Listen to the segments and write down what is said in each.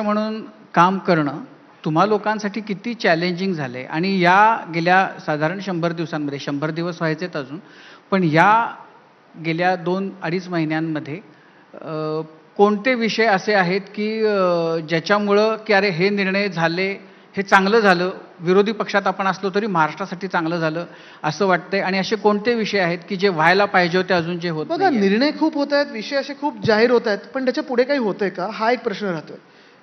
म्हणून काम करणं तुम्हा लोकांसाठी किती चॅलेंजिंग झालंय आणि या गेल्या साधारण 100 दिवसांमध्ये 100 दिवस व्हायचेत अजून, पण या गेल्या 2-2.5 महिन्यांमध्ये कोणते विषय असे आहेत की ज्याच्यामुळं की अरे हे निर्णय झाले, हे चांगलं झालं, विरोधी पक्षात आपण असलो तरी महाराष्ट्रासाठी चांगलं झालं असं वाटतंय, आणि असे कोणते विषय आहेत की जे व्हायला पाहिजे होते अजून जे होत बघा, नाहीये? निर्णय खूप होत आहेत, विषय असे खूप जाहीर होत आहेत, पण त्याच्या पुढे काही होतंय का, हा एक प्रश्न राहतोय.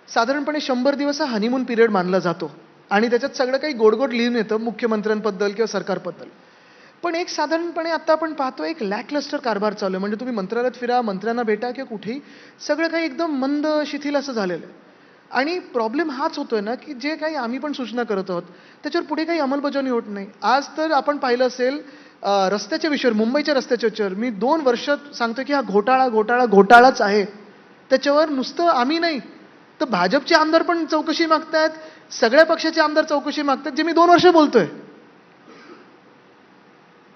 साधारणपणे 100 दिवस हा हनीमून पिरियड मानला जातो आणि त्याच्यात सगळं काही गोड लिहून येतं मुख्यमंत्र्यांबद्दल किंवा सरकारबद्दल. पण एक साधारणपणे आता आपण पाहतो, एक लॅकलस्टर कारभार चालू आहे. म्हणजे तुम्ही मंत्रालयात फिरा, मंत्र्यांना भेटा किंवा कुठेही, सगळं काही एकदम मंद शिथिल असं झालेलं आहे. आणि प्रॉब्लेम हाच होतोय ना, की जे काही आम्ही पण सूचना करत आहोत त्याच्यावर पुढे काही अंमलबजावणी होत नाही. आज तर आपण पाहिलं असेल, रस्त्याच्या विषयावर, मुंबईच्या रस्त्याच्या विषयावर मी 2 वर्ष सांगतोय की हा घोटाळाच आहे. त्याच्यावर नुसतं आम्ही नाही तर भाजपचे आमदार पण चौकशी मागतायत, सगळ्या पक्षाचे आमदार चौकशी मागतात, जे मी 2 वर्ष बोलतोय.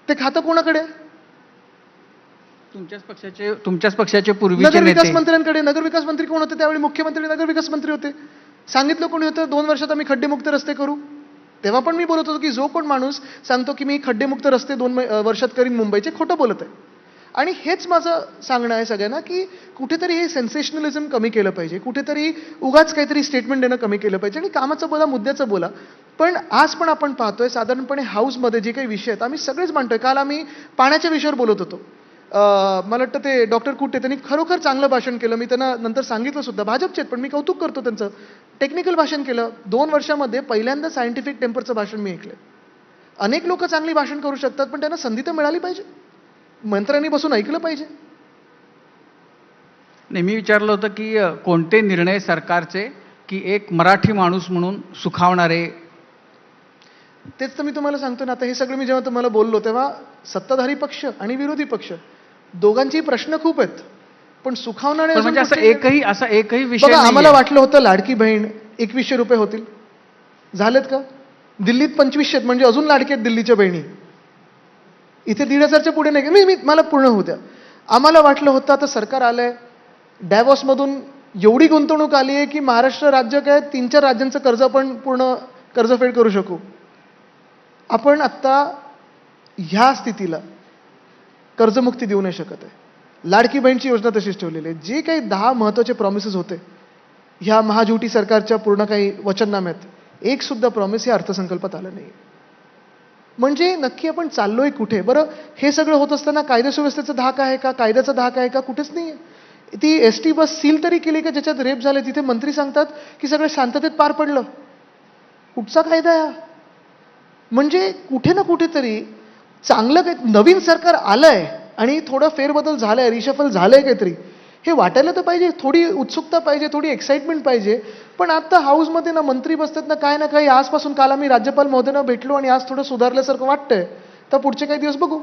ते खातं कोणाकडे? तुमच्याच पक्षाचे पूर्वीचे नगरविकास नेते. मंत्र्यांकडे. नगरविकास मंत्री कोण होते त्यावेळी? मुख्यमंत्री नगरविकास मंत्री होते. सांगितलं कोणी होतं, 2 वर्षात आम्ही खड्डेमुक्त रस्ते करू. तेव्हा पण मी बोलत होतो की जो कोण माणूस सांगतो की मी खड्डेमुक्त रस्ते 2 वर्षात करीन मुंबईचे, खोटं बोलत आहे. आणि हेच माझं सांगणं आहे सगळ्यांना, की कुठेतरी हे सेन्सेशनलिझम कमी केलं पाहिजे, कुठेतरी उगाच काहीतरी स्टेटमेंट देणं कमी केलं पाहिजे आणि कामाचं बोला, मुद्द्याचं बोला. पण आज पण आपण पाहतोय साधारणपणे हाऊसमध्ये जे काही विषय आहेत आम्ही सगळेच मांडतोय. काल आम्ही पाण्याच्या विषयावर बोलत होतो. मला वाटतं ते डॉक्टर कुटे त्यांनी खरोखर चांगलं भाषण केलं. मी त्यांना नंतर सांगितलं सुद्धा, भाजपचे आहेत पण मी कौतुक करतो त्यांचं. टेक्निकल भाषण केलं. 2 वर्षामध्ये पहिल्यांदा सायंटिफिक टेम्परचं भाषण मी ऐकलं. अनेक लोक चांगली भाषण करू शकतात, पण त्यांना संधी तर मिळाली पाहिजे. मंत्र्यांनी बसून ऐकलं पाहिजे. नाही, मी विचारलं होतं की कोणते निर्णय सरकारचे की एक मराठी माणूस म्हणून सुखावणारे. तेच तर मी तुम्हाला सांगतो ना. आता हे सगळं मी जेव्हा तुम्हाला बोललो तेव्हा सत्ताधारी पक्ष आणि विरोधी पक्ष दोघांचेही प्रश्न खूप आहेत, पण सुखावणारे पण अजून म्हणजे कुठचे? असा एकही विषय बघा, आम्हाला नाहीये. वाटलं होतं लाडकी बहीण 2100 रुपये होतील. झालेत का? दिल्लीत 2500 आहेत, म्हणजे अजून लाडके आहेत दिल्लीच्या बहिणी. इथे 1500च्या पुढे नाही. मला पूर्ण होऊ द्या. आम्हाला वाटलं होतं आता सरकार आलंय, डॅव्हॉसमधून एवढी गुंतवणूक आली आहे की महाराष्ट्र राज्य काय 3-4 राज्यांचं कर्ज आपण पूर्ण कर्जफेड करू शकू. आपण आत्ता ह्या स्थितीला कर्जमुक्ती देऊ नाही शकत आहे. लाडकी बहीणची योजना तशीच ठेवलेली आहे. जे काही 10 महत्त्वाचे प्रॉमिसेस होते ह्या महायुती सरकारच्या पूर्ण काही वचननाम्यात, एक सुद्धा प्रॉमिस या अर्थसंकल्पात आलं नाही. म्हणजे नक्की आपण चाललोय कुठे? बरं, हे सगळं होत असताना कायदा सुव्यवस्थेचा धाक आहे का? कायद्याचा धाक आहे का? कुठेच नाही. ती एसटी बस सील तरी केली का ज्याच्यात रेप झाले? तिथे मंत्री सांगतात की सगळं शांततेत पार पडलं. कुठचा कायदा आहे? म्हणजे कुठे ना कुठेतरी चांगलं काही नवीन सरकार आलंय आणि थोडं फेरबदल झालाय, रिशफल झालंय काहीतरी, हे वाटायला तर पाहिजे. थोडी उत्सुकता पाहिजे, थोडी एक्साइटमेंट पाहिजे. पण आता हाऊसमध्ये ना मंत्री बसतात ना काय ना काही. आजपासून काल आम्ही राज्यपाल महोदयांना भेटलो आणि आज थोडं सुधारल्यासारखं वाटतंय. तर पुढचे काही दिवस बघू.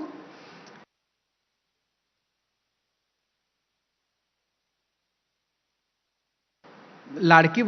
लाडकी